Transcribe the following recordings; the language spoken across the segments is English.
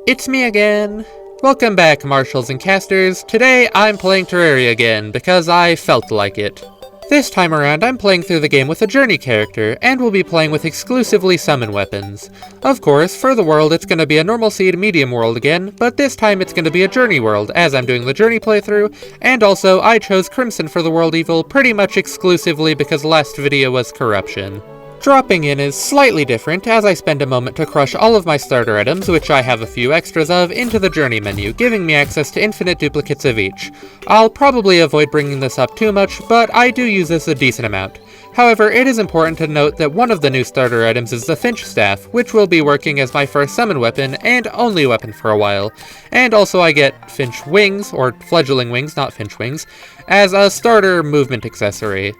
It's me again! Welcome back, Marshals and Casters. Today I'm playing Terraria again, because I felt like it. This time around I'm playing through the game with a journey character, and we'll be playing with exclusively summon weapons. Of course, for the world it's going to be a normal seed medium world again, but this time it's going to be a journey world, as I'm doing the journey playthrough, and also I chose Crimson for the world evil pretty much exclusively because last video was corruption. Dropping in is slightly different, as I spend a moment to crush all of my starter items, which I have a few extras of, into the journey menu, giving me access to infinite duplicates of each. I'll probably avoid bringing this up too much, but I do use this a decent amount. However, it is important to note that one of the new starter items is the Finch Staff, which will be working as my first summon weapon, and only weapon for a while. And also I get Finch Wings, or Fledgling Wings, not Finch Wings, as a starter movement accessory.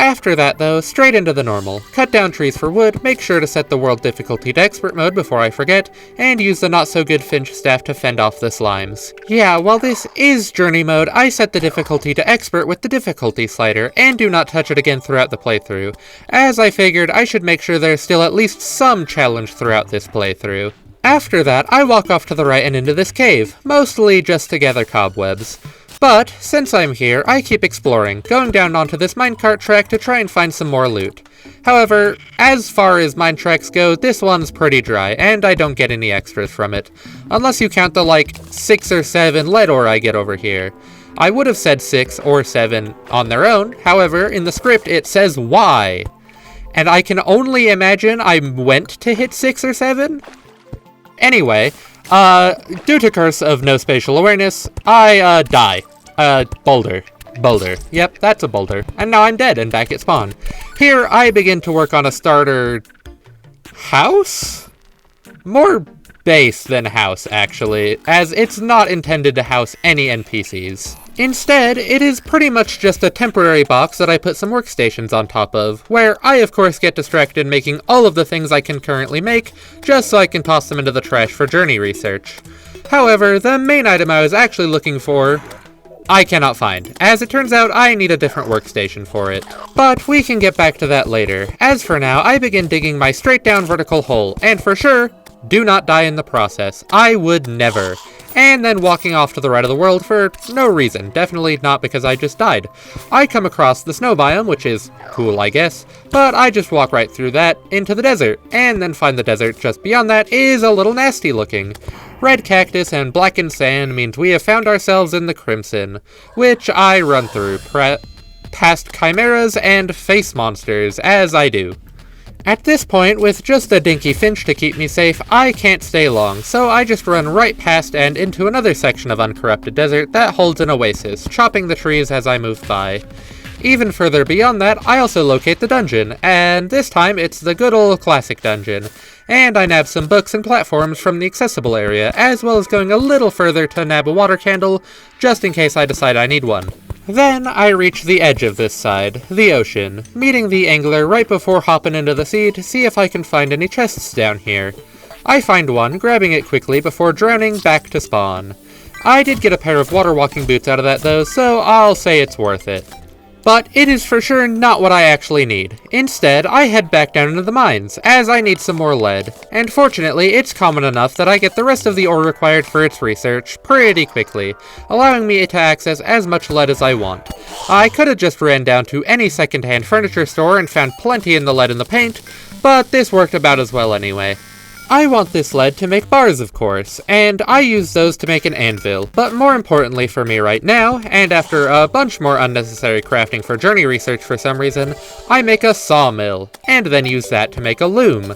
After that though, straight into the normal. Cut down trees for wood, make sure to set the world difficulty to expert mode before I forget, and use the not so good Finch Staff to fend off the slimes. Yeah, while this is journey mode, I set the difficulty to expert with the difficulty slider, and do not touch it again throughout the playthrough, as I figured I should make sure there's still at least some challenge throughout this playthrough. After that, I walk off to the right and into this cave, mostly just to gather cobwebs. But, since I'm here, I keep exploring, going down onto this minecart track to try and find some more loot. However, as far as mine tracks go, this one's pretty dry, and I don't get any extras from it. Unless you count the, 6 or 7 lead ore I get over here. I would have said 6 or 7 on their own, however, in the script it says Y. And I can only imagine I went to hit 6 or 7? Anyway, due to curse of no spatial awareness, I, die. Boulder. Yep, that's a boulder. And now I'm dead and back at spawn. Here, I begin to work on a starter... house? More base than house, actually, as it's not intended to house any NPCs. Instead, it is pretty much just a temporary box that I put some workstations on top of, where I of course get distracted making all of the things I can currently make, just so I can toss them into the trash for journey research. However, the main item I was actually looking for, I cannot find. As it turns out, I need a different workstation for it. But we can get back to that later. As for now, I begin digging my straight down vertical hole, and for sure, do not die in the process. I would never. And then walking off to the right of the world for no reason, definitely not because I just died. I come across the snow biome, which is cool I guess, but I just walk right through that into the desert, and then find the desert just beyond that is a little nasty looking. Red cactus and blackened sand means we have found ourselves in the Crimson, which I run through, past chimeras and face monsters, as I do. At this point, with just a dinky finch to keep me safe, I can't stay long, so I just run right past and into another section of uncorrupted desert that holds an oasis, chopping the trees as I move by. Even further beyond that, I also locate the dungeon, and this time it's the good old classic dungeon. And I nab some books and platforms from the accessible area, as well as going a little further to nab a water candle, just in case I decide I need one. Then I reach the edge of this side, the ocean, meeting the angler right before hopping into the sea to see if I can find any chests down here. I find one, grabbing it quickly before drowning back to spawn. I did get a pair of water walking boots out of that though, so I'll say it's worth it. But it is for sure not what I actually need. Instead, I head back down into the mines, as I need some more lead. And fortunately, it's common enough that I get the rest of the ore required for its research pretty quickly, allowing me to access as much lead as I want. I could have just ran down to any secondhand furniture store and found plenty in the lead and the paint, but this worked about as well anyway. I want this lead to make bars, of course, and I use those to make an anvil, but more importantly for me right now, and after a bunch more unnecessary crafting for journey research for some reason, I make a sawmill, and then use that to make a loom.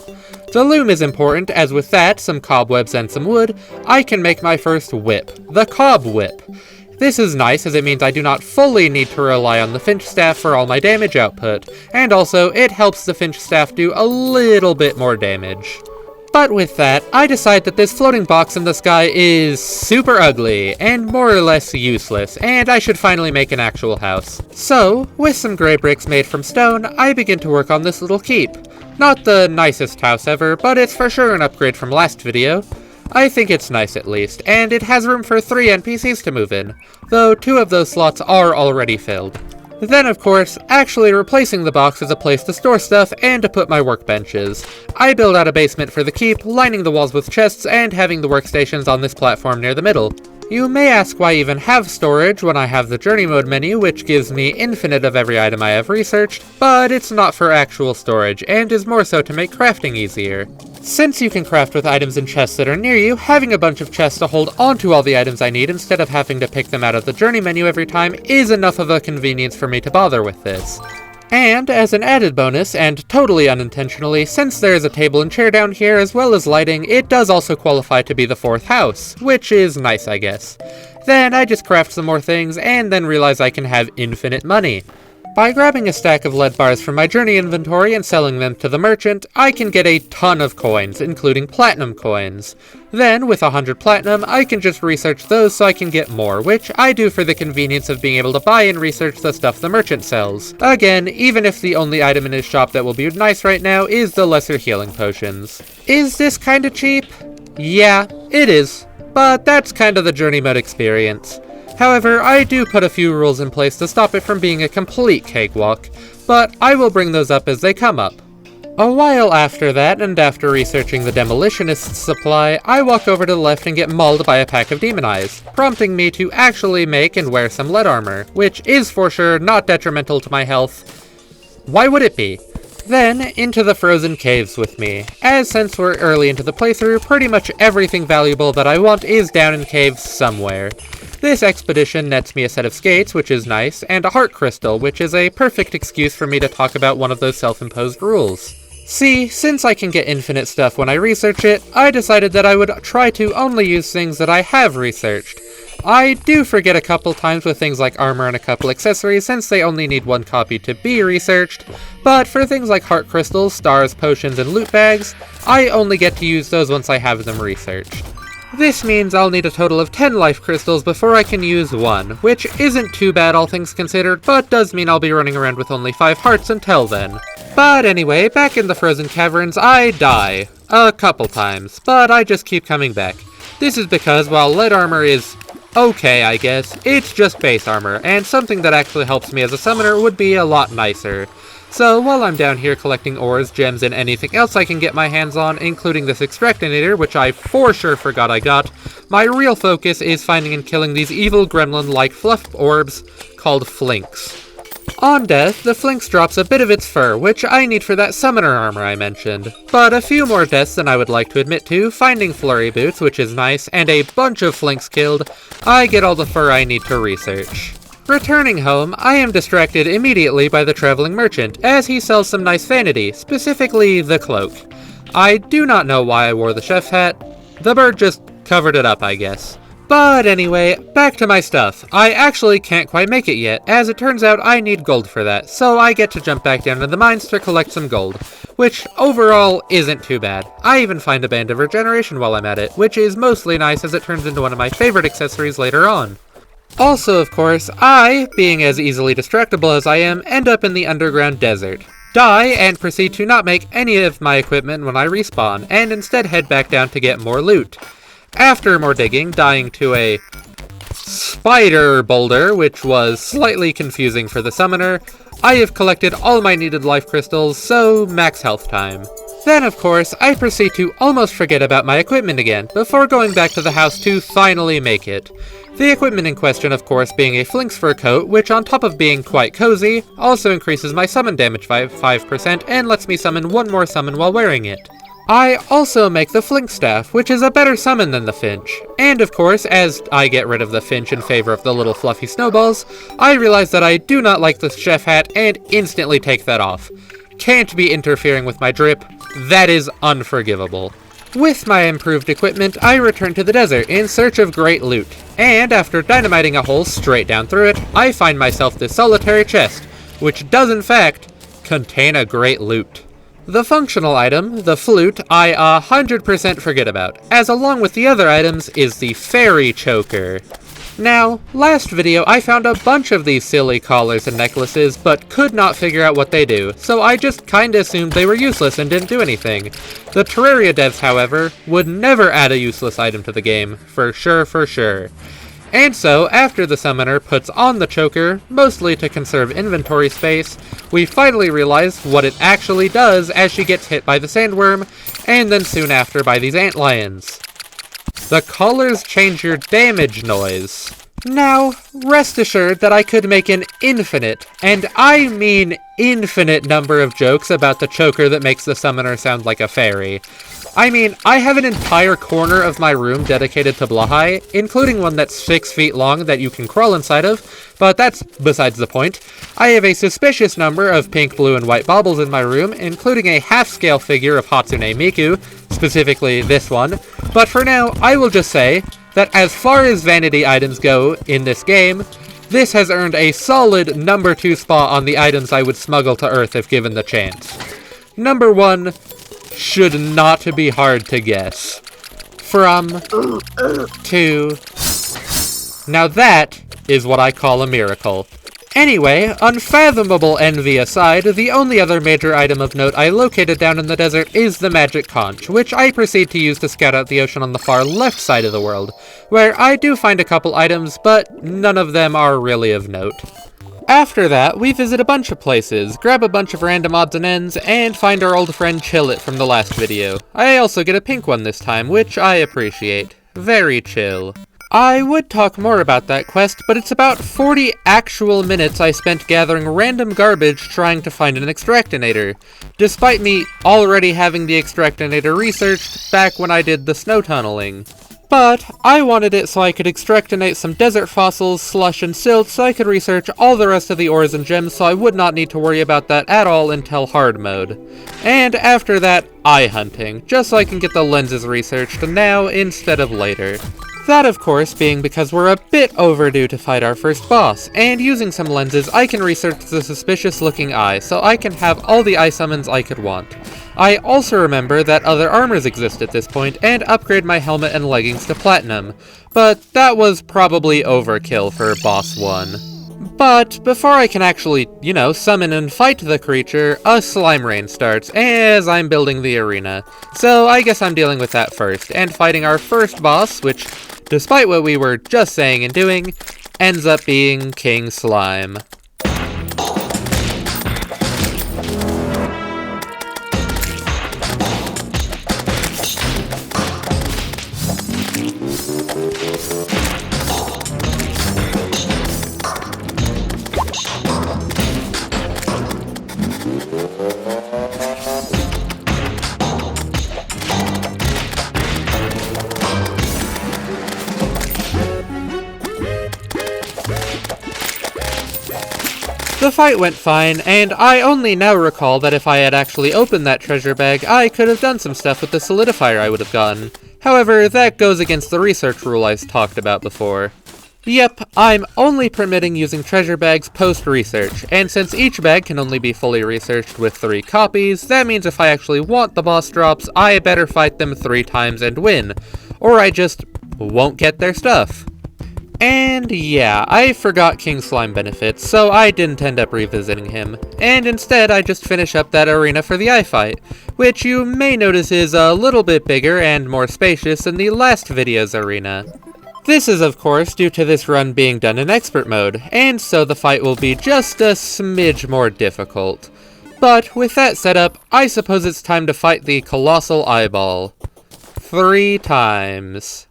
The loom is important, as with that, some cobwebs and some wood, I can make my first whip, the cob whip. This is nice as it means I do not fully need to rely on the Finch Staff for all my damage output, and also it helps the Finch Staff do a little bit more damage. But with that, I decide that this floating box in the sky is super ugly, and more or less useless, and I should finally make an actual house. So, with some grey bricks made from stone, I begin to work on this little keep. Not the nicest house ever, but it's for sure an upgrade from last video. I think it's nice at least, and it has room for 3 NPCs to move in, though 2 of those slots are already filled. Then, of course, actually replacing the box as a place to store stuff and to put my workbenches. I build out a basement for the keep, lining the walls with chests and having the workstations on this platform near the middle. You may ask why I even have storage when I have the journey mode menu, which gives me infinite of every item I have researched, but it's not for actual storage, and is more so to make crafting easier. Since you can craft with items in chests that are near you, having a bunch of chests to hold onto all the items I need instead of having to pick them out of the journey menu every time is enough of a convenience for me to bother with this. And, as an added bonus, and totally unintentionally, since there is a table and chair down here as well as lighting, it does also qualify to be the 4th house, which is nice, I guess. Then I just craft some more things, and then realize I can have infinite money. By grabbing a stack of lead bars from my journey inventory and selling them to the merchant, I can get a ton of coins, including platinum coins. Then, with 100 platinum, I can just research those so I can get more, which I do for the convenience of being able to buy and research the stuff the merchant sells. Again, even if the only item in his shop that will be nice right now is the lesser healing potions. Is this kinda cheap? Yeah, it is. But that's kinda the journey mode experience. However, I do put a few rules in place to stop it from being a complete cakewalk, but I will bring those up as they come up. A while after that, and after researching the Demolitionist's supply, I walk over to the left and get mauled by a pack of demon eyes, prompting me to actually make and wear some lead armor, which is for sure not detrimental to my health. Why would it be? Then, into the frozen caves with me, as since we're early into the playthrough, pretty much everything valuable that I want is down in caves somewhere. This expedition nets me a set of skates, which is nice, and a heart crystal, which is a perfect excuse for me to talk about one of those self-imposed rules. See, since I can get infinite stuff when I research it, I decided that I would try to only use things that I have researched. I do forget a couple times with things like armor and a couple accessories since they only need one copy to be researched, but for things like heart crystals, stars, potions, and loot bags, I only get to use those once I have them researched. This means I'll need a total of 10 life crystals before I can use one, which isn't too bad all things considered, but does mean I'll be running around with only 5 hearts until then. But anyway, back in the frozen caverns, I die. A couple times, but I just keep coming back. This is because while lead armor is okay, I guess, it's just base armor, and something that actually helps me as a summoner would be a lot nicer. So while I'm down here collecting ores, gems, and anything else I can get my hands on, including this extractinator, which I for sure forgot I got, my real focus is finding and killing these evil gremlin-like fluff orbs called flinks. On death, the flinks drops a bit of its fur, which I need for that summoner armor I mentioned. But a few more deaths than I would like to admit to, finding flurry boots, which is nice, and a bunch of flinks killed, I get all the fur I need to research. Returning home, I am distracted immediately by the traveling merchant, as he sells some nice vanity, specifically the cloak. I do not know why I wore the chef's hat. The bird just covered it up, I guess. But anyway, back to my stuff. I actually can't quite make it yet, as it turns out I need gold for that, so I get to jump back down to the mines to collect some gold, which overall isn't too bad. I even find a band of regeneration while I'm at it, which is mostly nice as it turns into one of my favorite accessories later on. Also, of course, I, being as easily distractible as I am, end up in the underground desert. Die, and proceed to not make any of my equipment when I respawn, and instead head back down to get more loot. After more digging, dying to a spider boulder, which was slightly confusing for the summoner, I have collected all my needed life crystals, so max health time. Then, of course, I proceed to almost forget about my equipment again, before going back to the house to finally make it. The equipment in question, of course, being a Flink's fur coat, which on top of being quite cozy, also increases my summon damage by 5% and lets me summon one more summon while wearing it. I also make the Flink staff, which is a better summon than the Finch. And of course, as I get rid of the Finch in favor of the little fluffy snowballs, I realize that I do not like the chef hat and instantly take that off. Can't be interfering with my drip. That is unforgivable. With my improved equipment, I return to the desert in search of great loot, and after dynamiting a hole straight down through it, I find myself this solitary chest, which does in fact contain a great loot. The functional item, the flute, I 100% forget about, as along with the other items is the fairy choker. Now, last video I found a bunch of these silly collars and necklaces, but could not figure out what they do, so I just kinda assumed they were useless and didn't do anything. The Terraria devs, however, would never add a useless item to the game, for sure. And so, after the summoner puts on the choker, mostly to conserve inventory space, we finally realize what it actually does as she gets hit by the sandworm, and then soon after by these antlions. The collars change your damage noise. Now, rest assured that I could make an infinite, and I mean infinite number of jokes about the choker that makes the summoner sound like a fairy. I mean, I have an entire corner of my room dedicated to Blahai, including one that's 6 feet long that you can crawl inside of, but that's besides the point. I have a suspicious number of pink, blue, and white baubles in my room, including a half-scale figure of Hatsune Miku, specifically this one, but for now, I will just say that as far as vanity items go in this game, this has earned a solid number 2 spot on the items I would smuggle to Earth if given the chance. Number 1 should not be hard to guess. From to... Now that is what I call a miracle. Anyway, unfathomable envy aside, the only other major item of note I located down in the desert is the magic conch, which I proceed to use to scout out the ocean on the far left side of the world, where I do find a couple items, but none of them are really of note. After that, we visit a bunch of places, grab a bunch of random odds and ends, and find our old friend Chillet from the last video. I also get a pink one this time, which I appreciate. Very chill. I would talk more about that quest, but it's about 40 actual minutes I spent gathering random garbage trying to find an extractinator, despite me already having the extractinator researched back when I did the snow tunneling. But I wanted it so I could extractinate some desert fossils, slush, and silt so I could research all the rest of the ores and gems so I would not need to worry about that at all until hard mode. And after that, eye hunting, just so I can get the lenses researched now instead of later. That, of course, being because we're a bit overdue to fight our first boss, and using some lenses, I can research the suspicious-looking eye, so I can have all the eye summons I could want. I also remember that other armors exist at this point, and upgrade my helmet and leggings to platinum, but that was probably overkill for boss 1. But before I can actually, summon and fight the creature, a slime rain starts, as I'm building the arena. So I guess I'm dealing with that first, and fighting our first boss, which, despite what we were just saying and doing, ends up being King Slime. The fight went fine, and I only now recall that if I had actually opened that treasure bag, I could have done some stuff with the solidifier I would have gotten. However, that goes against the research rule I've talked about before. Yep, I'm only permitting using treasure bags post-research, and since each bag can only be fully researched with 3 copies, that means if I actually want the boss drops, I better fight them 3 times and win, or I just won't get their stuff. And yeah, I forgot King Slime benefits, so I didn't end up revisiting him, and instead I just finish up that arena for the eye fight, which you may notice is a little bit bigger and more spacious than the last video's arena. This is of course due to this run being done in expert mode, and so the fight will be just a smidge more difficult. But with that set up, I suppose it's time to fight the Colossal Eyeball. 3 times.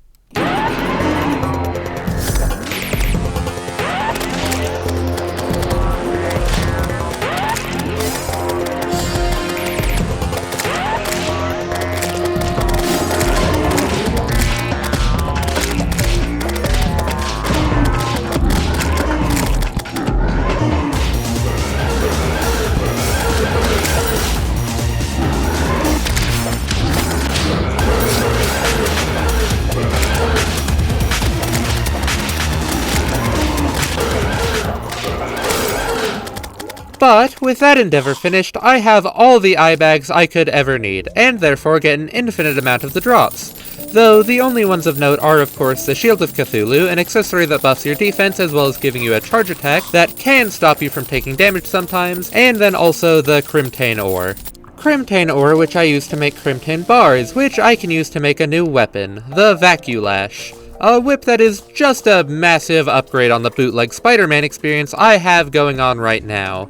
But, with that endeavor finished, I have all the eye bags I could ever need, and therefore get an infinite amount of the drops. Though, the only ones of note are of course the Shield of Cthulhu, an accessory that buffs your defense as well as giving you a charge attack that can stop you from taking damage sometimes, and then also the Crimtane Ore. Crimtane Ore which I use to make Crimtane Bars, which I can use to make a new weapon, the Vaculash. A whip that is just a massive upgrade on the bootleg Spider-Man experience I have going on right now.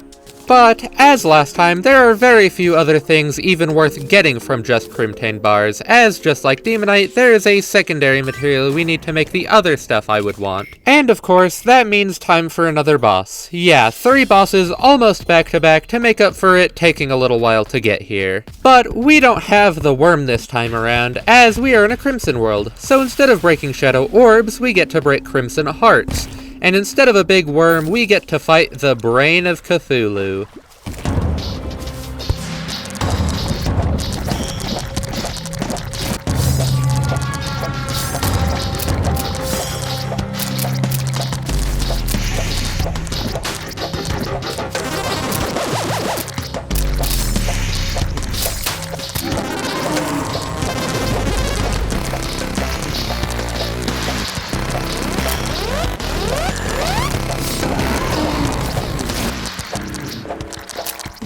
But, as last time, there are very few other things even worth getting from just Crimtane bars, as just like Demonite, there is a secondary material we need to make the other stuff I would want. And of course, that means time for another boss. Yeah, 3 bosses almost back to back to make up for it taking a little while to get here. But we don't have the worm this time around, as we are in a Crimson world, so instead of breaking Shadow Orbs, we get to break Crimson Hearts. And instead of a big worm, we get to fight the Brain of Cthulhu.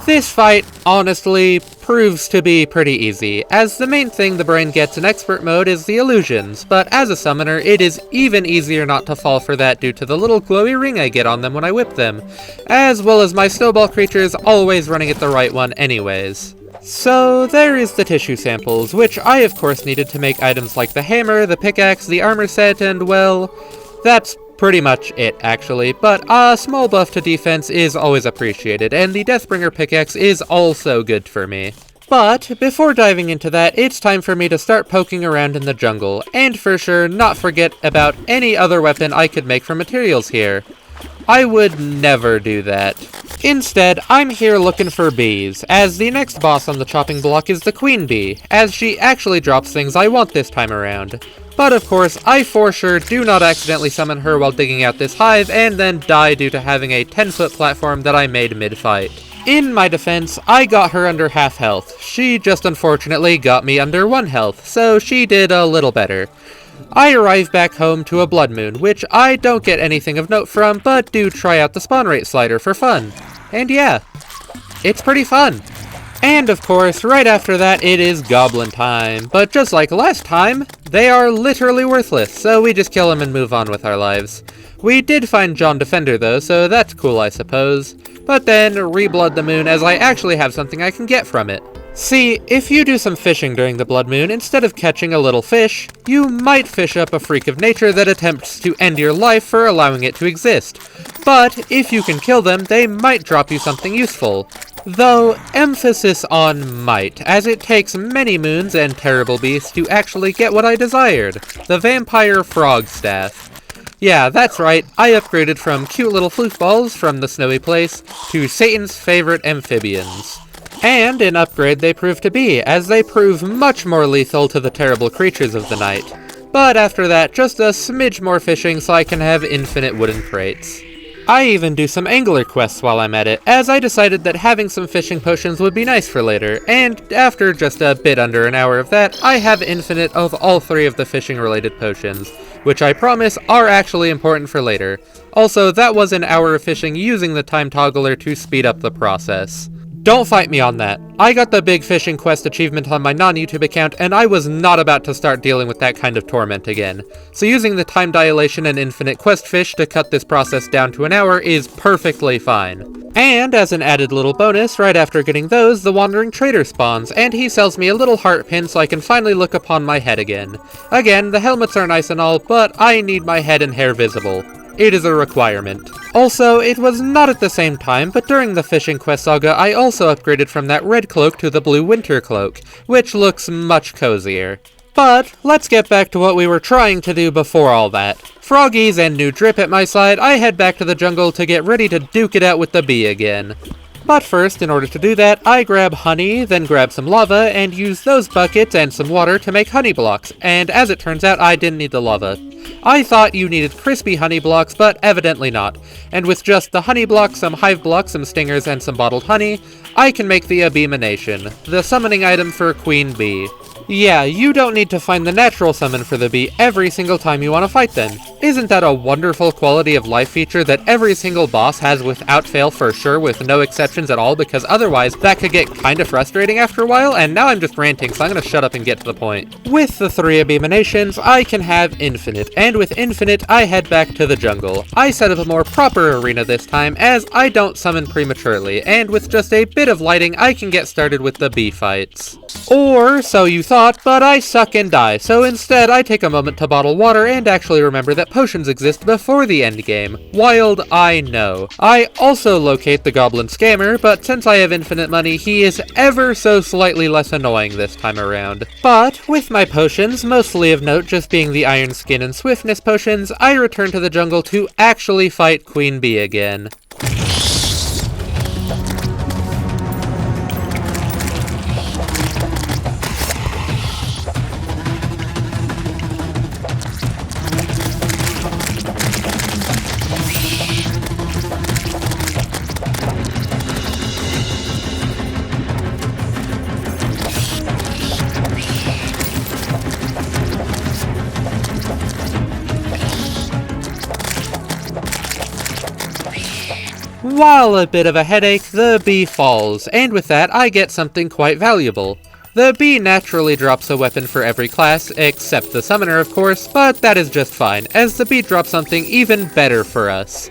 This fight, honestly, proves to be pretty easy, as the main thing the brain gets in expert mode is the illusions, but as a summoner, it is even easier not to fall for that due to the little glowy ring I get on them when I whip them, as well as my snowball creatures always running at the right one anyways. So there is the tissue samples, which I of course needed to make items like the hammer, the pickaxe, the armor set, and well, that's pretty much it, actually, but a small buff to defense is always appreciated, and the Deathbringer pickaxe is also good for me. But before diving into that, it's time for me to start poking around in the jungle, and for sure not forget about any other weapon I could make from materials here. I would never do that. Instead, I'm here looking for bees, as the next boss on the chopping block is the Queen Bee, as she actually drops things I want this time around. But of course, I for sure do not accidentally summon her while digging out this hive and then die due to having a 10-foot platform that I made mid-fight. In my defense, I got her under half health. She just unfortunately got me under 1 health, so she did a little better. I arrive back home to a blood moon, which I don't get anything of note from, but do try out the spawn rate slider for fun. And yeah, it's pretty fun. And of course, right after that, it is goblin time. But just like last time, they are literally worthless, so we just kill them and move on with our lives. We did find John Defender though, so that's cool I suppose. But then, reblood the moon as I actually have something I can get from it. See, if you do some fishing during the blood moon, instead of catching a little fish, you might fish up a freak of nature that attempts to end your life for allowing it to exist. But if you can kill them, they might drop you something useful. Though, emphasis on might, as it takes many moons and terrible beasts to actually get what I desired, the Vampire Frog Staff. Yeah, that's right, I upgraded from cute little floofballs from the snowy place to Satan's favorite amphibians. And an upgrade they prove to be, as they prove much more lethal to the terrible creatures of the night. But after that, just a smidge more fishing so I can have infinite wooden crates. I even do some angler quests while I'm at it, as I decided that having some fishing potions would be nice for later, and after just a bit under an hour of that, I have infinite of all 3 of the fishing related potions, which I promise are actually important for later. Also, that was an hour of fishing using the time toggler to speed up the process. Don't fight me on that. I got the big fishing quest achievement on my non-YouTube account, and I was not about to start dealing with that kind of torment again. So using the time dilation and infinite quest fish to cut this process down to an hour is perfectly fine. And as an added little bonus, right after getting those, the Wandering Trader spawns, and he sells me a little heart pin so I can finally look upon my head again. Again, the helmets are nice and all, but I need my head and hair visible. It is a requirement. Also, it was not at the same time, but during the fishing quest saga, I also upgraded from that red cloak to the blue winter cloak, which looks much cozier. But let's get back to what we were trying to do before all that. Froggies and new drip at my side, I head back to the jungle to get ready to duke it out with the bee again. But first, in order to do that, I grab honey, then grab some lava, and use those buckets and some water to make honey blocks, and as it turns out, I didn't need the lava. I thought you needed crispy honey blocks, but evidently not, and with just the honey blocks, some hive blocks, some stingers, and some bottled honey, I can make the Abeemination, the summoning item for Queen Bee. Yeah, you don't need to find the natural summon for the bee every single time you want to fight them. Isn't that a wonderful quality of life feature that every single boss has without fail for sure, with no exceptions at all, because otherwise that could get kinda frustrating after a while, and now I'm just ranting, so I'm gonna shut up and get to the point. With the 3 Abominations, I can have Infinite, and with Infinite, I head back to the jungle. I set up a more proper arena this time, as I don't summon prematurely, and with just a bit of lighting, I can get started with the bee fights. Or so you thought, but I suck and die, so instead I take a moment to bottle water and actually remember that potions exist before the endgame. Wild, I know. I also locate the Goblin Scammer, but since I have infinite money, he is ever so slightly less annoying this time around. But with my potions, mostly of note just being the Iron Skin and Swiftness potions, I return to the jungle to actually fight Queen Bee again. While a bit of a headache, the bee falls, and with that I get something quite valuable. The bee naturally drops a weapon for every class, except the summoner of course, but that is just fine, as the bee drops something even better for us.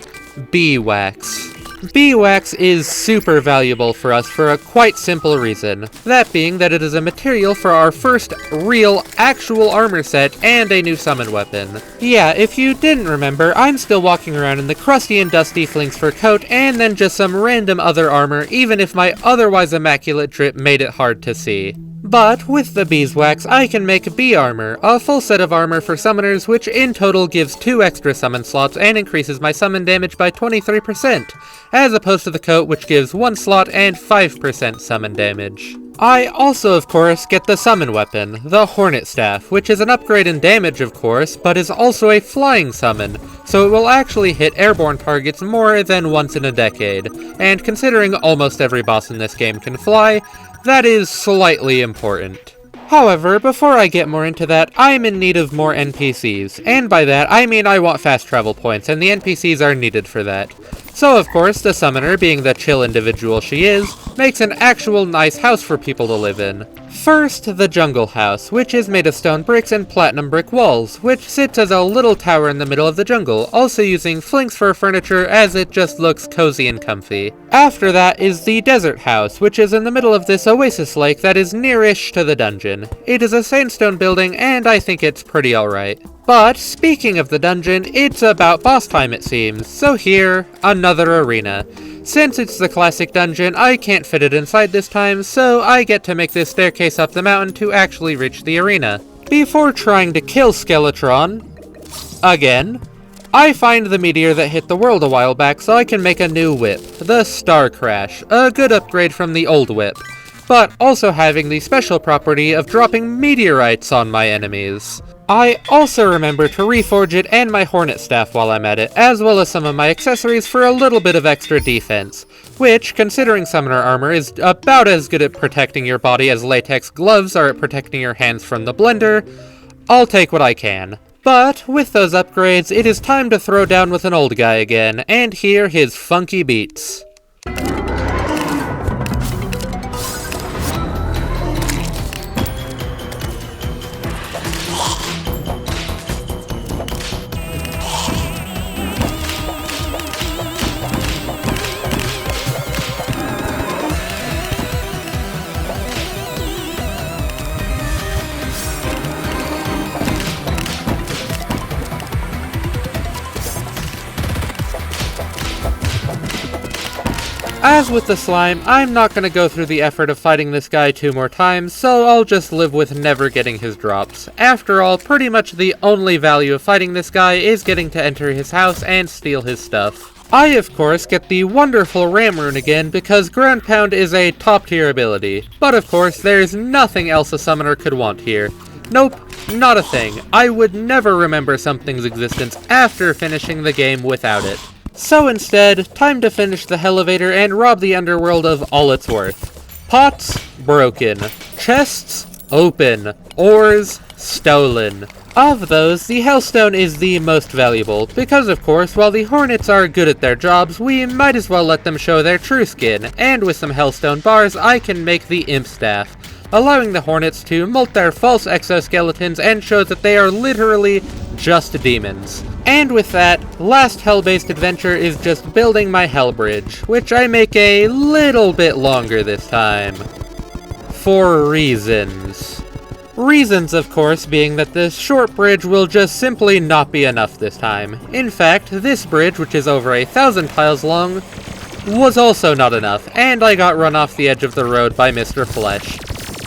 Bee wax. Bee wax is super valuable for us for a quite simple reason, that being that it is a material for our first real, actual armor set and a new summon weapon. Yeah, if you didn't remember, I'm still walking around in the crusty and dusty Flinks fur coat and then just some random other armor, even if my otherwise immaculate drip made it hard to see. But with the beeswax, I can make bee armor, a full set of armor for summoners, which in total gives 2 extra summon slots and increases my summon damage by 23%, as opposed to the coat which gives 1 slot and 5% summon damage. I also, of course, get the summon weapon, the Hornet Staff, which is an upgrade in damage, of course, but is also a flying summon, so it will actually hit airborne targets more than once in a decade, and considering almost every boss in this game can fly, that is slightly important. However, before I get more into that, I'm in need of more NPCs, and by that I mean I want fast travel points, and the NPCs are needed for that. So of course, the summoner, being the chill individual she is, makes an actual nice house for people to live in. First, the Jungle House, which is made of stone bricks and platinum brick walls, which sits as a little tower in the middle of the jungle, also using Flinks fur furniture as it just looks cozy and comfy. After that is the Desert House, which is in the middle of this oasis lake that is nearish to the dungeon. It is a sandstone building, and I think it's pretty alright. But, speaking of the dungeon, it's about boss time it seems, so here, another arena. Since it's the classic dungeon, I can't fit it inside this time, so I get to make this staircase up the mountain to actually reach the arena. Before trying to kill Skeletron, again, I find the meteor that hit the world a while back so I can make a new whip, the Star Crash, a good upgrade from the old whip, but also having the special property of dropping meteorites on my enemies. I also remember to reforge it and my Hornet Staff while I'm at it, as well as some of my accessories for a little bit of extra defense, which, considering summoner armor, is about as good at protecting your body as latex gloves are at protecting your hands from the blender. I'll take what I can. But, with those upgrades, it is time to throw down with an old guy again, and hear his funky beats. As with the slime, I'm not going to go through the effort of fighting this guy 2 more times, so I'll just live with never getting his drops. After all, pretty much the only value of fighting this guy is getting to enter his house and steal his stuff. I, of course, get the wonderful Ram Rune again because Ground Pound is a top tier ability, but of course there's nothing else a summoner could want here. Nope, not a thing. I would never remember something's existence after finishing the game without it. So instead, time to finish the Hellevator and rob the underworld of all it's worth. Pots, broken. Chests, open. Ores, stolen. Of those, the Hellstone is the most valuable, because of course, while the Hornets are good at their jobs, we might as well let them show their true skin, and with some Hellstone bars, I can make the Imp Staff, allowing the Hornets to molt their false exoskeletons and show that they are literally just demons. And with that, last Hell-based adventure is just building my Hell Bridge, which I make a little bit longer this time. For reasons. Reasons, of course, being that this short bridge will just simply not be enough this time. In fact, this bridge, which is over 1,000 tiles long, was also not enough, and I got run off the edge of the road by Mr. Flesh.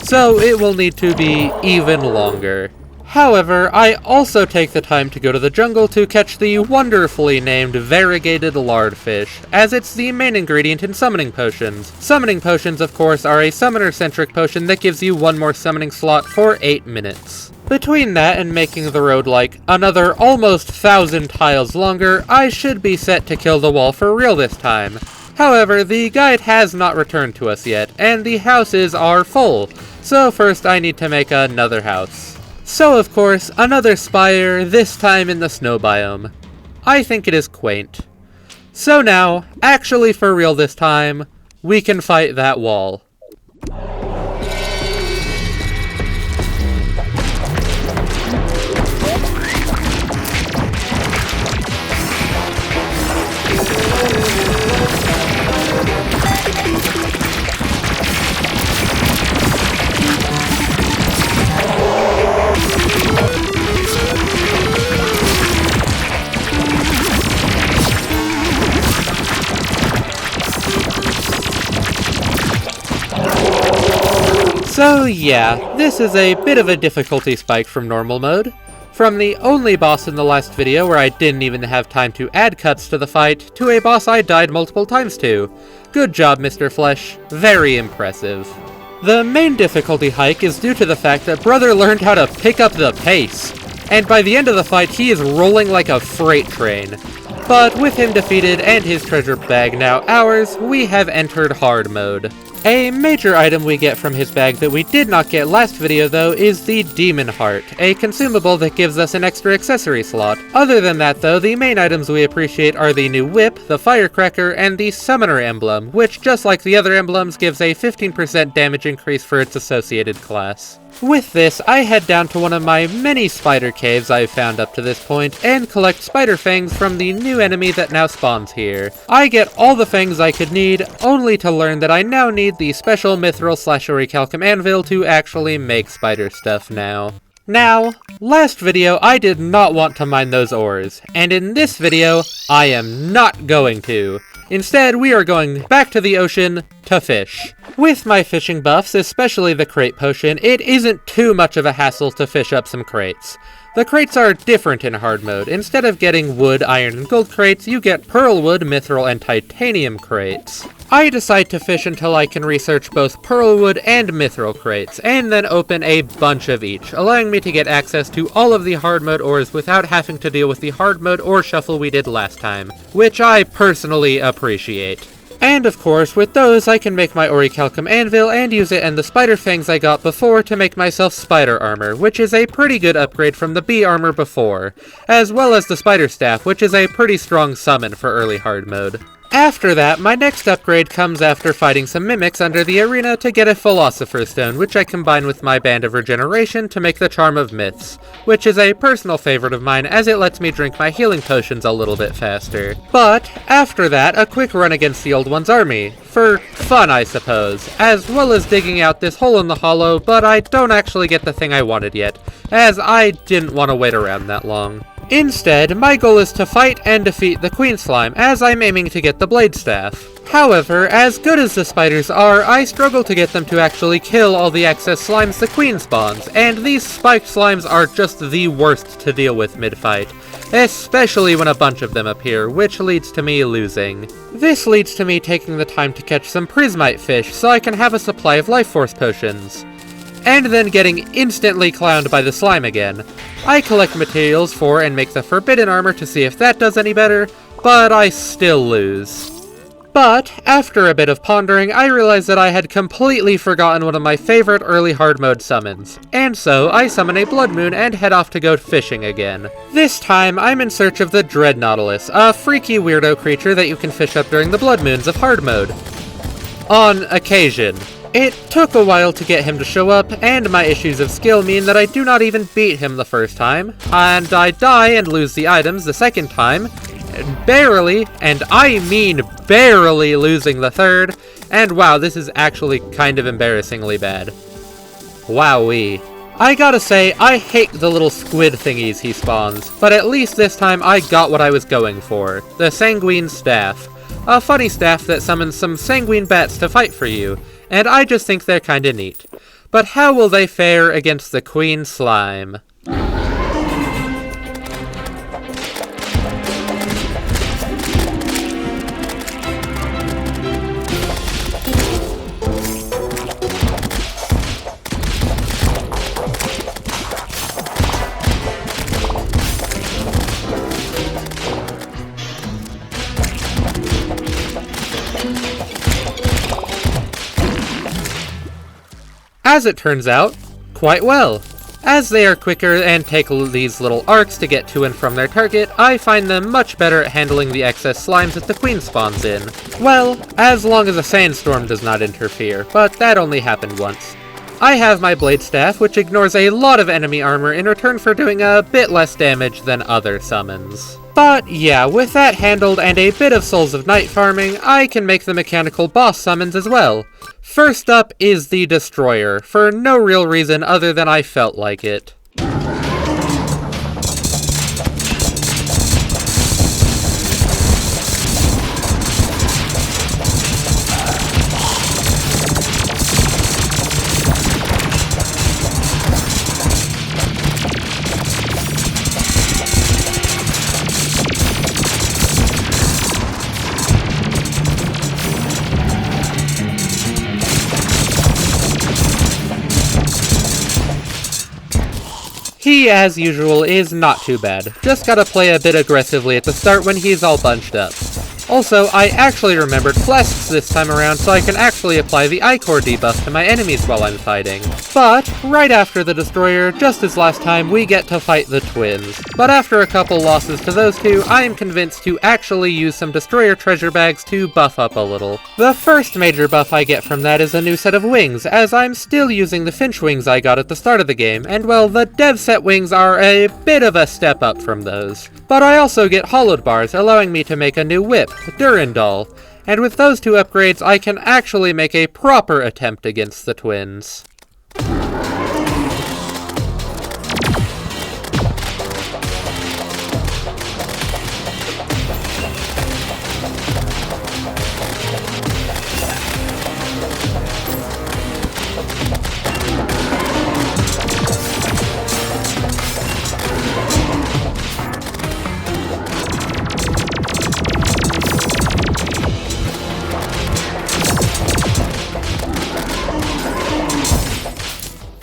So it will need to be even longer. However, I also take the time to go to the jungle to catch the wonderfully named variegated lardfish, as it's the main ingredient in summoning potions. Summoning potions, of course, are a summoner-centric potion that gives you one more summoning slot for 8 minutes. Between that and making the road like another almost 1,000 tiles longer, I should be set to kill the wall for real this time. However, the guide has not returned to us yet, and the houses are full, so first I need to make another house. So, of course, another spire, this time in the snow biome. I think it is quaint. So now, actually for real this time, we can fight that wall. So yeah, this is a bit of a difficulty spike from normal mode. From the only boss in the last video where I didn't even have time to add cuts to the fight, to a boss I died multiple times to. Good job, Mr. Flesh. Very impressive. The main difficulty hike is due to the fact that Brother learned how to pick up the pace, and by the end of the fight he is rolling like a freight train. But with him defeated and his treasure bag now ours, we have entered hard mode. A major item we get from his bag that we did not get last video though is the Demon Heart, a consumable that gives us an extra accessory slot. Other than that though, the main items we appreciate are the new whip, the firecracker, and the summoner emblem, which just like the other emblems gives a 15% damage increase for its associated class. With this, I head down to one of my many spider caves I've found up to this point, and collect spider fangs from the new enemy that now spawns here. I get all the fangs I could need, only to learn that I now need the special mithril/orichalcum anvil to actually make spider stuff now. Now, last video I did not want to mine those ores, and in this video, I am not going to. Instead, we are going back to the ocean to fish. With my fishing buffs, especially the crate potion, it isn't too much of a hassle to fish up some crates. The crates are different in hard mode. Instead of getting wood, iron, and gold crates, you get pearlwood, mithril, and titanium crates. I decide to fish until I can research both pearlwood and mithril crates, and then open a bunch of each, allowing me to get access to all of the hard mode ores without having to deal with the hard mode ore shuffle we did last time, which I personally appreciate. And of course, with those I can make my orichalcum anvil and use it and the spider fangs I got before to make myself spider armor, which is a pretty good upgrade from the bee armor before, as well as the spider staff, which is a pretty strong summon for early hard mode. After that, my next upgrade comes after fighting some mimics under the arena to get a Philosopher's Stone, which I combine with my Band of Regeneration to make the Charm of Myths, which is a personal favorite of mine as it lets me drink my healing potions a little bit faster. But, after that, a quick run against the Old One's army. For fun, I suppose, as well as digging out this hole in the hollow, but I don't actually get the thing I wanted yet, as I didn't want to wait around that long. Instead, my goal is to fight and defeat the Queen Slime, as I'm aiming to get the Blade Staff. However, as good as the spiders are, I struggle to get them to actually kill all the excess slimes the Queen spawns, and these spiked slimes are just the worst to deal with mid-fight, especially when a bunch of them appear, which leads to me losing. This leads to me taking the time to catch some prismite fish so I can have a supply of life force potions, and then getting instantly clowned by the slime again. I collect materials for and make the forbidden armor to see if that does any better, but I still lose. But, after a bit of pondering, I realized that I had completely forgotten one of my favorite early hard mode summons, and so I summon a Blood Moon and head off to go fishing again. This time, I'm in search of the Dread Nautilus, a freaky weirdo creature that you can fish up during the Blood Moons of hard mode. On occasion. It took a while to get him to show up, and my issues of skill mean that I do not even beat him the first time, and I die and lose the items the second time, barely, and I mean barely losing the third, and wow, this is actually kind of embarrassingly bad. Wowee. I gotta say, I hate the little squid thingies he spawns, but at least this time I got what I was going for, the Sanguine Staff. A funny staff that summons some sanguine bats to fight for you, and I just think they're kinda neat. But how will they fare against the Queen Slime? As it turns out, quite well. As they are quicker and take these little arcs to get to and from their target, I find them much better at handling the excess slimes that the queen spawns in. Well, as long as a sandstorm does not interfere, but that only happened once. I have my blade staff, which ignores a lot of enemy armor in return for doing a bit less damage than other summons. But yeah, with that handled and a bit of Souls of Night farming, I can make the mechanical boss summons as well. First up is the Destroyer, for no real reason other than I felt like it. He, as usual, is not too bad. Just gotta play a bit aggressively at the start when he's all bunched up. Also, I actually remembered flasks this time around so I can actually apply the Ichor debuff to my enemies while I'm fighting. But, right after the Destroyer, just as last time, we get to fight the twins. But after a couple losses to those two, I am convinced to actually use some Destroyer treasure bags to buff up a little. The first major buff I get from that is a new set of wings, as I'm still using the Finch wings I got at the start of the game, and well, the dev set wings are a bit of a step up from those. But I also get hollowed bars, allowing me to make a new whip, Durandal, and with those two upgrades I can actually make a proper attempt against the twins.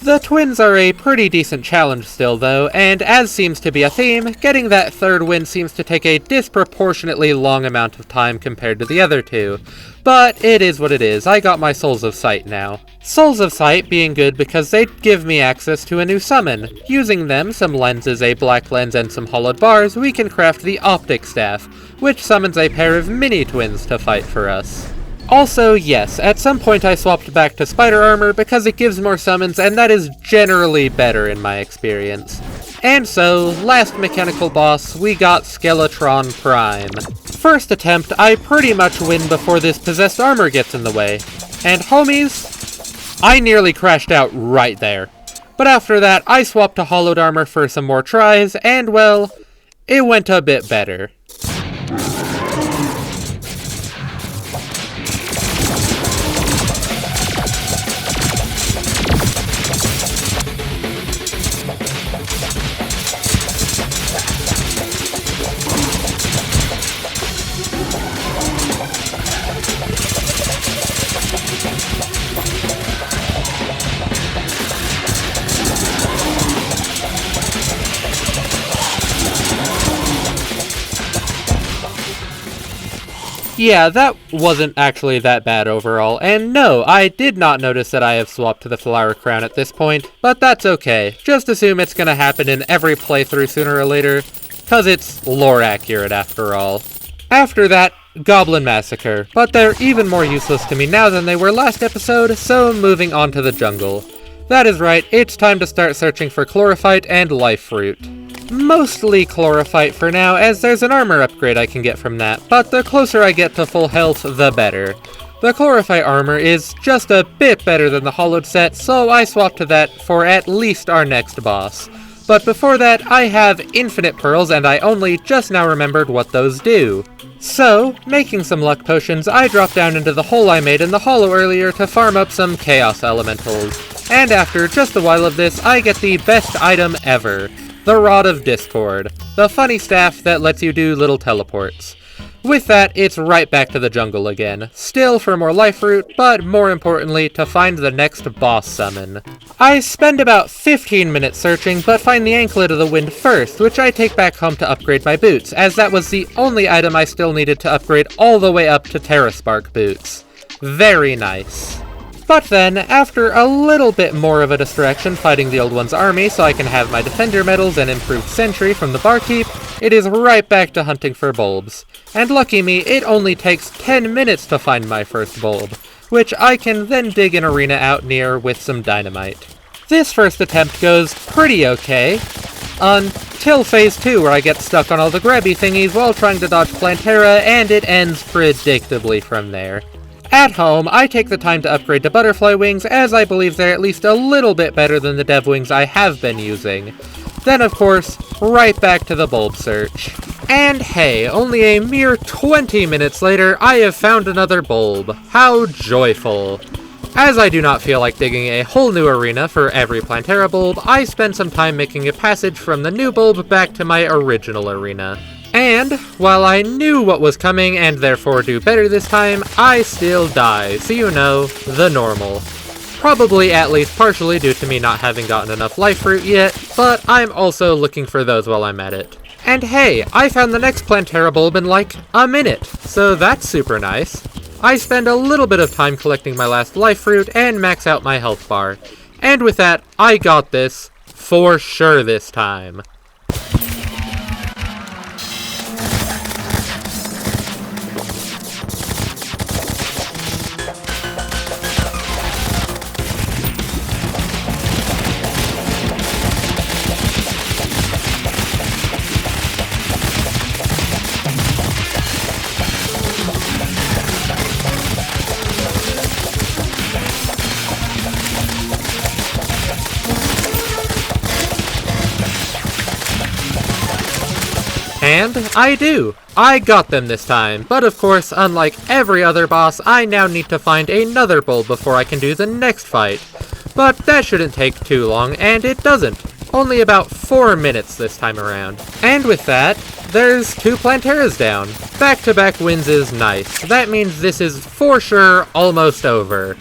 The twins are a pretty decent challenge still, though, and as seems to be a theme, getting that third win seems to take a disproportionately long amount of time compared to the other two. But it is what it is, I got my Souls of Sight now. Souls of Sight being good because they give me access to a new summon. Using them, some lenses, a black lens, and some hollowed bars, we can craft the Optic Staff, which summons a pair of mini-twins to fight for us. Also, yes, at some point I swapped back to Spider Armor because it gives more summons, and that is generally better in my experience. And so, last mechanical boss, we got Skeletron Prime. First attempt, I pretty much win before this possessed armor gets in the way. And homies, I nearly crashed out right there. But after that, I swapped to hollowed armor for some more tries, and well, it went a bit better. Yeah, that wasn't actually that bad overall, and no, I did not notice that I have swapped to the flower crown at this point, but that's okay. Just assume it's gonna happen in every playthrough sooner or later, cause it's lore accurate after all. After that, Goblin Massacre, but they're even more useless to me now than they were last episode, so moving on to the jungle. That is right, it's time to start searching for Chlorophyte and Life Fruit. Mostly Chlorophyte for now, as there's an armor upgrade I can get from that, but the closer I get to full health, the better. The Chlorophyte armor is just a bit better than the hollowed set, so I swapped to that for at least our next boss. But before that, I have infinite pearls, and I only just now remembered what those do. So, making some luck potions, I dropped down into the hole I made in the hollow earlier to farm up some chaos elementals. And after just a while of this, I get the best item ever. The Rod of Discord, the funny staff that lets you do little teleports. With that, it's right back to the jungle again, still for more life fruit, but more importantly, to find the next boss summon. I spend about 15 minutes searching, but find the Anklet of the Wind first, which I take back home to upgrade my boots, as that was the only item I still needed to upgrade all the way up to Terraspark boots. Very nice. But then, after a little bit more of a distraction fighting the Old One's army so I can have my defender medals and improved sentry from the barkeep, it is right back to hunting for bulbs. And lucky me, it only takes 10 minutes to find my first bulb, which I can then dig an arena out near with some dynamite. This first attempt goes pretty okay, until phase 2 where I get stuck on all the grabby thingies while trying to dodge Plantera, and it ends predictably from there. At home, I take the time to upgrade to butterfly wings, as I believe they're at least a little bit better than the dev wings I have been using. Then, of course, right back to the bulb search. And hey, only a mere 20 minutes later, I have found another bulb. How joyful. As I do not feel like digging a whole new arena for every Plantera bulb, I spend some time making a passage from the new bulb back to my original arena. And, while I knew what was coming and therefore do better this time, I still die, so you know, the normal. Probably at least partially due to me not having gotten enough life fruit yet, but I'm also looking for those while I'm at it. And hey, I found the next Plantera bulb in like a minute, so that's super nice. I spend a little bit of time collecting my last life fruit and max out my health bar. And with that, I got this, for sure this time. And I do! I got them this time, but of course, unlike every other boss, I now need to find another bulb before I can do the next fight. But that shouldn't take too long, and it doesn't. Only about 4 minutes this time around. And with that, there's 2 Planteras down. Back-to-back wins is nice. That means this is for sure almost over.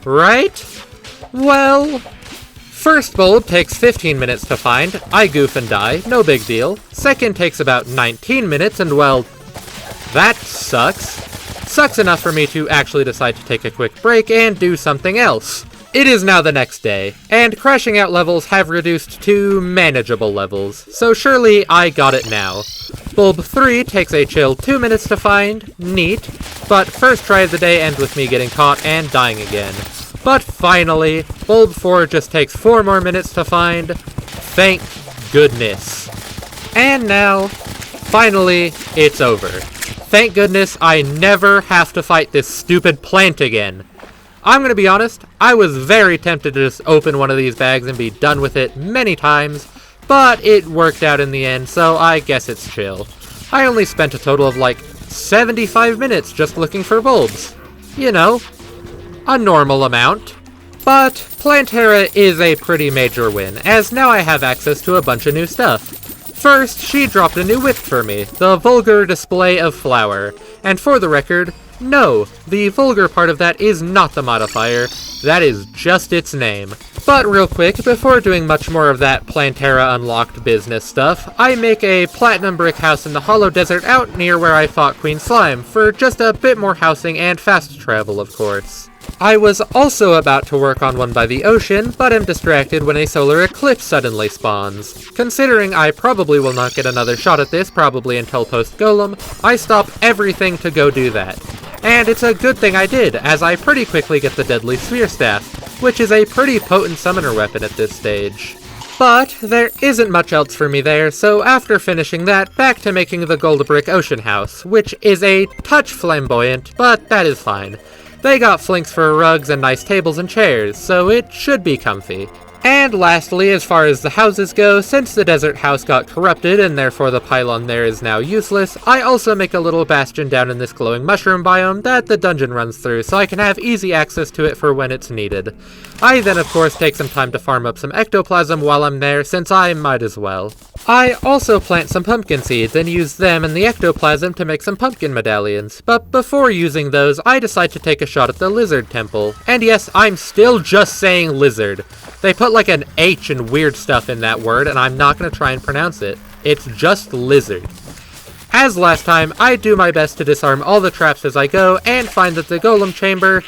Right? Well, first bulb takes 15 minutes to find. I goof and die, no big deal. Second takes about 19 minutes, and well, that sucks. Sucks enough for me to actually decide to take a quick break and do something else. It is now the next day, and crashing out levels have reduced to manageable levels, so surely I got it now. Bulb 3 takes a chill 2 minutes to find, neat, but first try of the day ends with me getting caught and dying again. But finally, Bulb 4 just takes 4 more minutes to find, thank goodness. And now, finally, it's over. Thank goodness I never have to fight this stupid plant again. I'm gonna be honest, I was very tempted to just open one of these bags and be done with it many times, but it worked out in the end, so I guess it's chill. I only spent a total of like 75 minutes just looking for bulbs. You know, a normal amount. But Plantera is a pretty major win, as now I have access to a bunch of new stuff. First, she dropped a new whip for me, the Vulgar Display of Flower, and for the record, no, the vulgar part of that is not the modifier. That is just its name. But real quick, before doing much more of that Plantera unlocked business stuff, I make a platinum brick house in the Hollow Desert out near where I fought Queen Slime, for just a bit more housing and fast travel, of course. I was also about to work on one by the ocean, but am distracted when a solar eclipse suddenly spawns. Considering I probably will not get another shot at this probably until post-Golem, I stop everything to go do that. And it's a good thing I did, as I pretty quickly get the Deadly Sphere Staff, which is a pretty potent summoner weapon at this stage. But there isn't much else for me there, so after finishing that, back to making the Gold Brick Ocean House, which is a touch flamboyant, but that is fine. They got flinks for rugs and nice tables and chairs, so it should be comfy. And lastly, as far as the houses go, since the desert house got corrupted and therefore the pylon there is now useless, I also make a little bastion down in this glowing mushroom biome that the dungeon runs through so I can have easy access to it for when it's needed. I then of course take some time to farm up some ectoplasm while I'm there, since I might as well. I also plant some pumpkin seeds and use them and the ectoplasm to make some pumpkin medallions, but before using those, I decide to take a shot at the lizard temple. And yes, I'm still just saying lizard. They put like an H and weird stuff in that word, and I'm not going to try and pronounce it. It's just lizard. As last time, I do my best to disarm all the traps as I go, and find that the golem chamber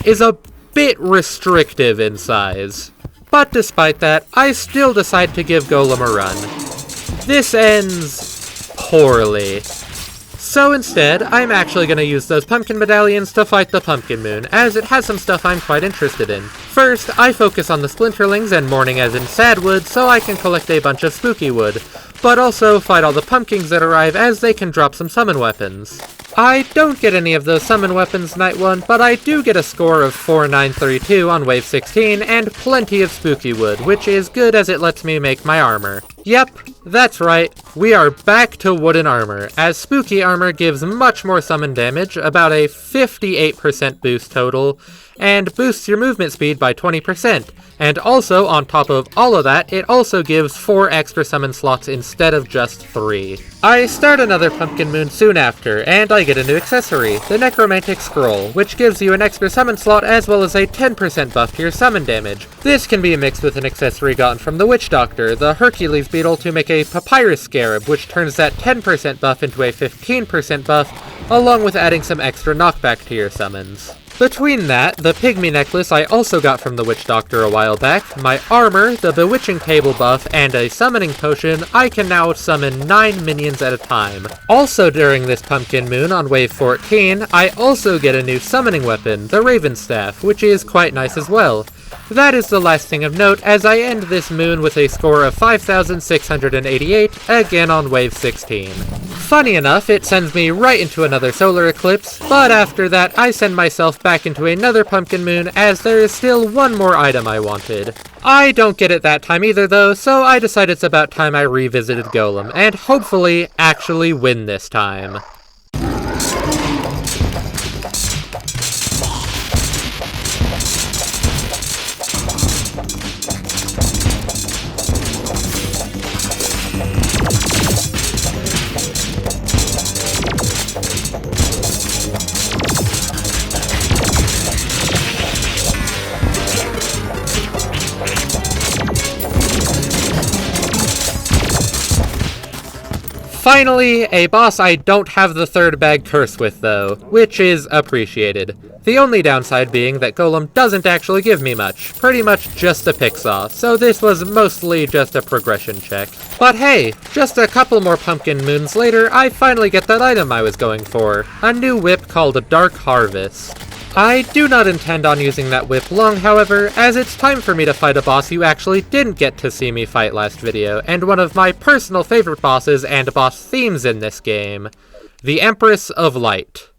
is a bit restrictive in size. But despite that, I still decide to give Golem a run. This ends poorly. So instead, I'm actually going to use those pumpkin medallions to fight the Pumpkin Moon, as it has some stuff I'm quite interested in. First, I focus on the Splinterlings and Mourning as in Sadwood, so I can collect a bunch of spooky wood, but also fight all the pumpkins that arrive as they can drop some summon weapons. I don't get any of those summon weapons night 1, but I do get a score of 4932 on wave 16 and plenty of spooky wood, which is good as it lets me make my armor. Yep, that's right, we are back to wooden armor, as spooky armor gives much more summon damage, about a 58% boost total, and boosts your movement speed by 20%. And also, on top of all of that, it also gives 4 extra summon slots instead of just 3. I start another Pumpkin Moon soon after, and I get a new accessory, the Necromantic Scroll, which gives you an extra summon slot as well as a 10% buff to your summon damage. This can be mixed with an accessory gotten from the Witch Doctor, the Hercules Beetle, to make a Papyrus Scarab, which turns that 10% buff into a 15% buff, along with adding some extra knockback to your summons. Between that, the Pygmy Necklace I also got from the Witch Doctor a while back, my armor, the Bewitching Table buff, and a summoning potion, I can now summon 9 minions at a time. Also during this Pumpkin Moon on wave 14, I also get a new summoning weapon, the Raven Staff, which is quite nice as well. That is the last thing of note, as I end this moon with a score of 5,688, again on wave 16. Funny enough, it sends me right into another solar eclipse, but after that I send myself back into another Pumpkin Moon, as there is still one more item I wanted. I don't get it that time either though, so I decide it's about time I revisited Golem, and hopefully actually win this time. Finally, a boss I don't have the third bag curse with though, which is appreciated. The only downside being that Golem doesn't actually give me much, pretty much just a picksaw, so this was mostly just a progression check. But hey, just a couple more Pumpkin Moons later, I finally get that item I was going for, a new whip called Dark Harvest. I do not intend on using that whip long, however, as it's time for me to fight a boss you actually didn't get to see me fight last video, and one of my personal favorite bosses and boss themes in this game, the Empress of Light.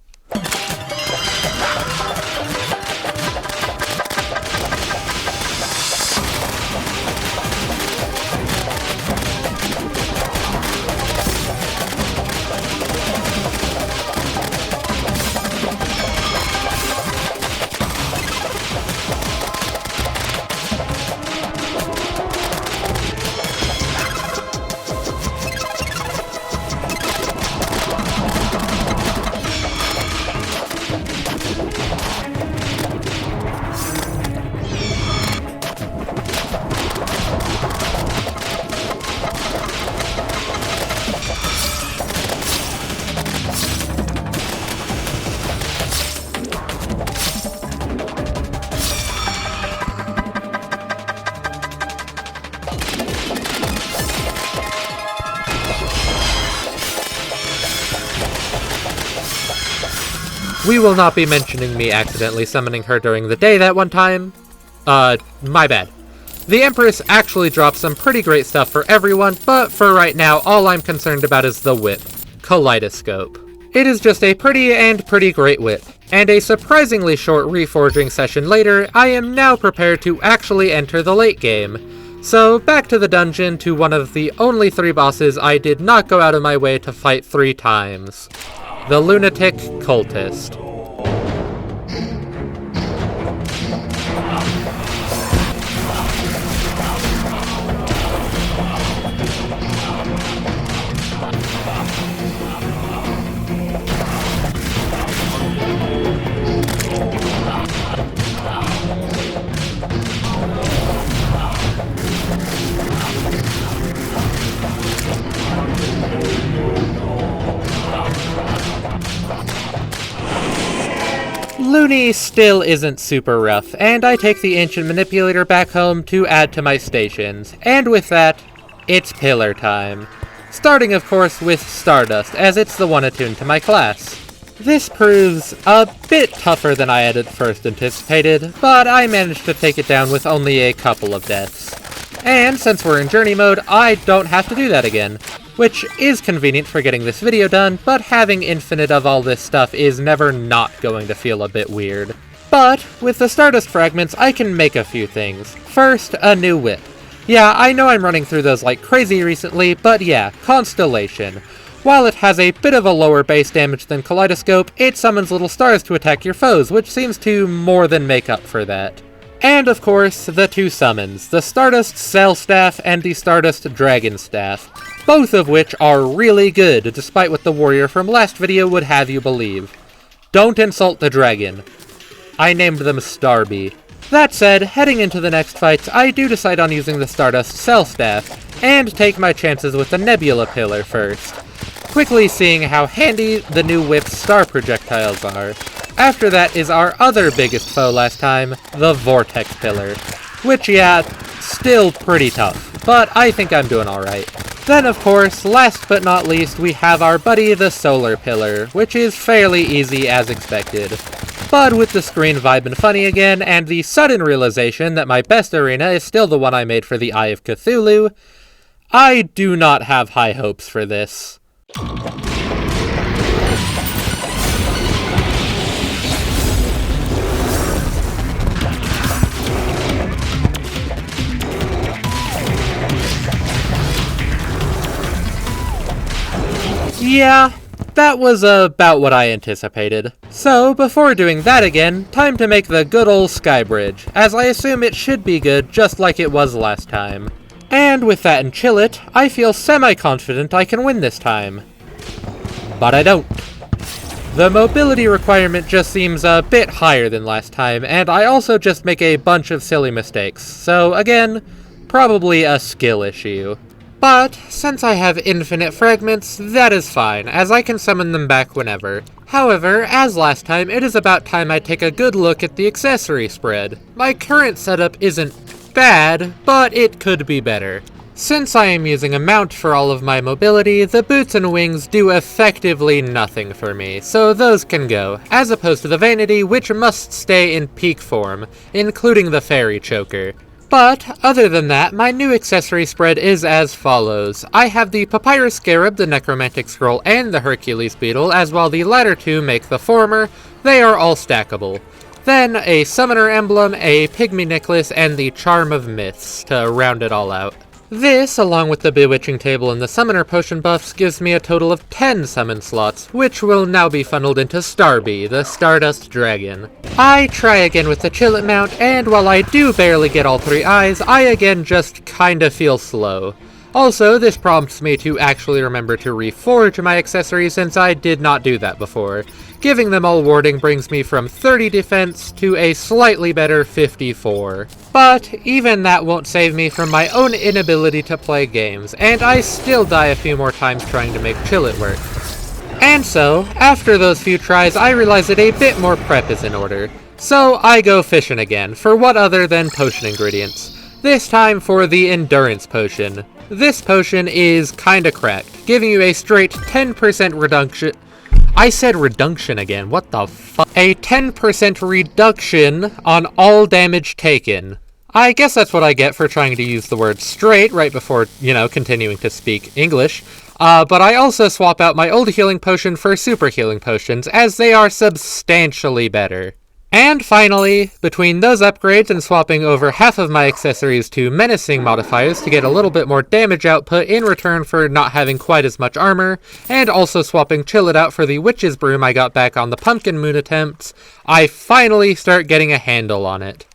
we will not be mentioning me accidentally summoning her during the day that one time. My bad. The Empress actually drops some pretty great stuff for everyone, but for right now, all I'm concerned about is the whip, Kaleidoscope. It is just a pretty great whip, and a surprisingly short reforging session later, I am now prepared to actually enter the late game. So back to the dungeon to one of the only 3 bosses I did not go out of my way to fight 3 times. The Lunatic Cultist. Looney still isn't super rough, and I take the Ancient Manipulator back home to add to my stations, and with that, it's pillar time. Starting of course with Stardust, as it's the one attuned to my class. This proves a bit tougher than I had at first anticipated, but I managed to take it down with only a couple of deaths. And since we're in journey mode, I don't have to do that again, which is convenient for getting this video done, but having infinite of all this stuff is never not going to feel a bit weird. But with the Stardust fragments, I can make a few things. First, a new whip. Yeah, I know I'm running through those like crazy recently, but yeah, Constellation. While it has a bit of a lower base damage than Kaleidoscope, it summons little stars to attack your foes, which seems to more than make up for that. And of course, the 2 summons, the Stardust Cell Staff and the Stardust Dragon Staff, both of which are really good, despite what the warrior from last video would have you believe. Don't insult the dragon. I named them Starby. That said, heading into the next fights, I do decide on using the Stardust Cell Staff, and take my chances with the Nebula Pillar first, quickly seeing how handy the new whip's star projectiles are. After that is our other biggest foe last time, the Vortex Pillar, which yeah, still pretty tough, but I think I'm doing alright. Then of course, last but not least, we have our buddy the Solar Pillar, which is fairly easy as expected. But with the screen vibin' funny again, and the sudden realization that my best arena is still the one I made for the Eye of Cthulhu, I do not have high hopes for this. Yeah, that was about what I anticipated. So, before doing that again, time to make the good old Sky Bridge, as I assume it should be good just like it was last time. And with that and chill it, I feel semi-confident I can win this time. But I don't. The mobility requirement just seems a bit higher than last time, and I also just make a bunch of silly mistakes, so again, probably a skill issue. But, since I have infinite fragments, that is fine, as I can summon them back whenever. However, as last time, it is about time I take a good look at the accessory spread. My current setup isn't bad, but it could be better. Since I am using a mount for all of my mobility, the boots and wings do effectively nothing for me, so those can go, as opposed to the vanity, which must stay in peak form, including the fairy choker. But, other than that, my new accessory spread is as follows. I have the Papyrus Scarab, the Necromantic Scroll, and the Hercules Beetle, as while the latter two make the former, they are all stackable. Then, a Summoner Emblem, a Pygmy Necklace, and the Charm of Myths, to round it all out. This, along with the Bewitching Table and the Summoner Potion buffs, gives me a total of 10 summon slots, which will now be funneled into Starby, the Stardust Dragon. I try again with the Chillet mount, and while I do barely get all 3 eyes, I again just kinda feel slow. Also, this prompts me to actually remember to reforge my accessories since I did not do that before. Giving them all warding brings me from 30 defense to a slightly better 54. But even that won't save me from my own inability to play games, and I still die a few more times trying to make Chillet work. And so, after those few tries, I realize that a bit more prep is in order. So I go fishing again, for what other than potion ingredients. This time for the Endurance Potion. This potion is kinda cracked, giving you a straight 10% reduction. I said reduction again, what the fuck? A 10% reduction on all damage taken. I guess that's what I get for trying to use the word straight right before, continuing to speak English. But I also swap out my old healing potion for super healing potions, as they are substantially better. And finally, between those upgrades and swapping over half of my accessories to menacing modifiers to get a little bit more damage output in return for not having quite as much armor, and also swapping Chill It Out for the Witch's Broom I got back on the Pumpkin Moon attempts, I finally start getting a handle on it.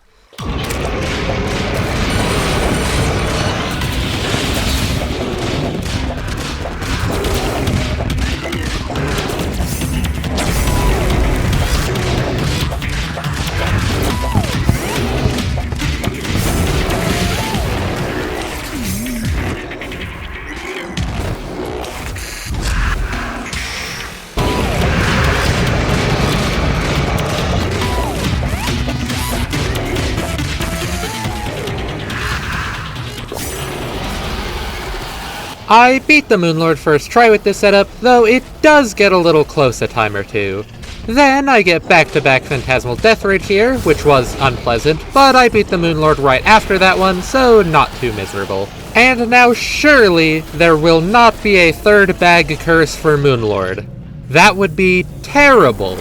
I beat the Moonlord first try with this setup, though it does get a little close a time or two. Then I get back-to-back Phantasmal Death Rage here, which was unpleasant, but I beat the Moonlord right after that one, so not too miserable. And now surely there will not be a third bag curse for Moonlord. That would be terrible.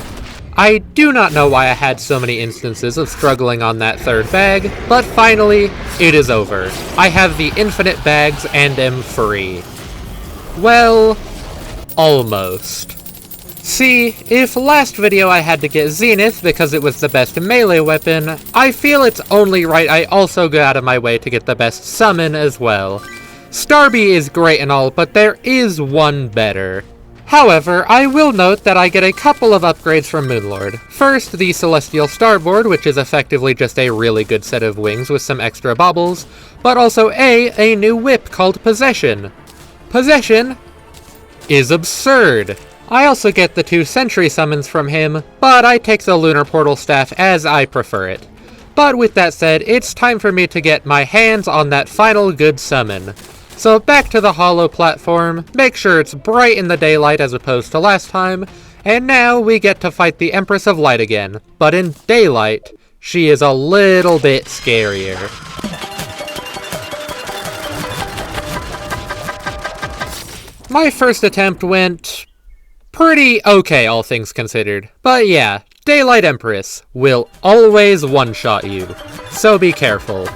I do not know why I had so many instances of struggling on that third bag, but finally, it is over. I have the infinite bags and am free. Well, almost. See, if last video I had to get Zenith because it was the best melee weapon, I feel it's only right I also go out of my way to get the best summon as well. Starby is great and all, but there is one better. However, I will note that I get a couple of upgrades from Moonlord. First, the Celestial Starboard, which is effectively just a really good set of wings with some extra baubles, but also a new whip called Possession. Possession is absurd. I also get the 2 Sentry summons from him, but I take the Lunar Portal Staff as I prefer it. But with that said, it's time for me to get my hands on that final good summon. So back to the hollow platform, make sure it's bright in the daylight as opposed to last time, and now we get to fight the Empress of Light again, but in daylight, she is a little bit scarier. My first attempt went pretty okay, all things considered, but yeah, Daylight Empress will always one-shot you, so be careful.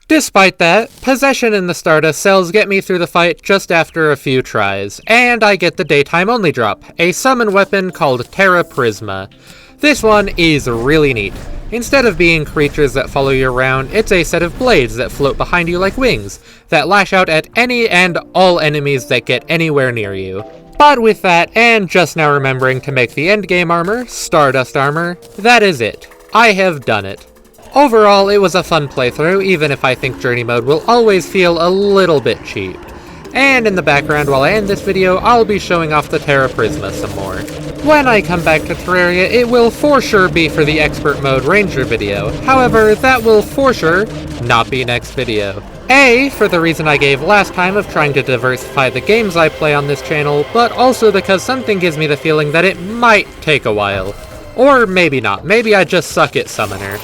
Despite that, Possession in the Stardust cells get me through the fight just after a few tries, and I get the daytime only drop, a summon weapon called Terra Prisma. This one is really neat. Instead of being creatures that follow you around, it's a set of blades that float behind you like wings, that lash out at any and all enemies that get anywhere near you. But with that, and just now remembering to make the endgame armor, Stardust Armor, that is it. I have done it. Overall, it was a fun playthrough, even if I think Journey Mode will always feel a little bit cheap. And in the background while I end this video, I'll be showing off the Terra Prisma some more. When I come back to Terraria, it will for sure be for the Expert Mode Ranger video. However, that will for sure not be next video. A, for the reason I gave last time of trying to diversify the games I play on this channel, but also because something gives me the feeling that it might take a while. Or maybe not, maybe I just suck at Summoner.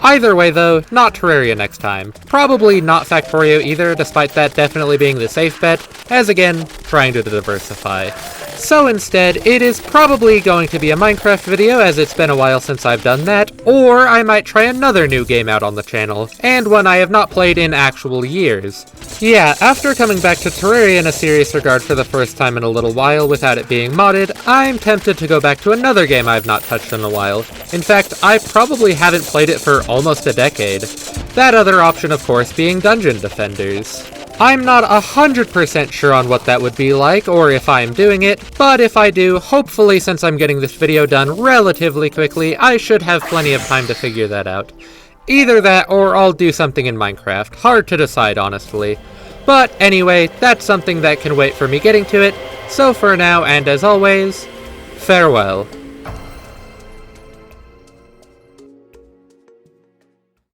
Either way though, not Terraria next time. Probably not Factorio either, despite that definitely being the safe bet, as again, trying to diversify. So instead, it is probably going to be a Minecraft video, as it's been a while since I've done that, or I might try another new game out on the channel, and one I have not played in actual years. Yeah, after coming back to Terraria in a serious regard for the first time in a little while without it being modded, I'm tempted to go back to another game I've not touched in a while. In fact, I probably haven't played it for almost a decade. That other option, of course, being Dungeon Defenders. I'm not 100% sure on what that would be like, or if I'm doing it, but if I do, hopefully since I'm getting this video done relatively quickly, I should have plenty of time to figure that out. Either that, or I'll do something in Minecraft. Hard to decide, honestly. But anyway, that's something that can wait for me getting to it, so for now, and as always, farewell.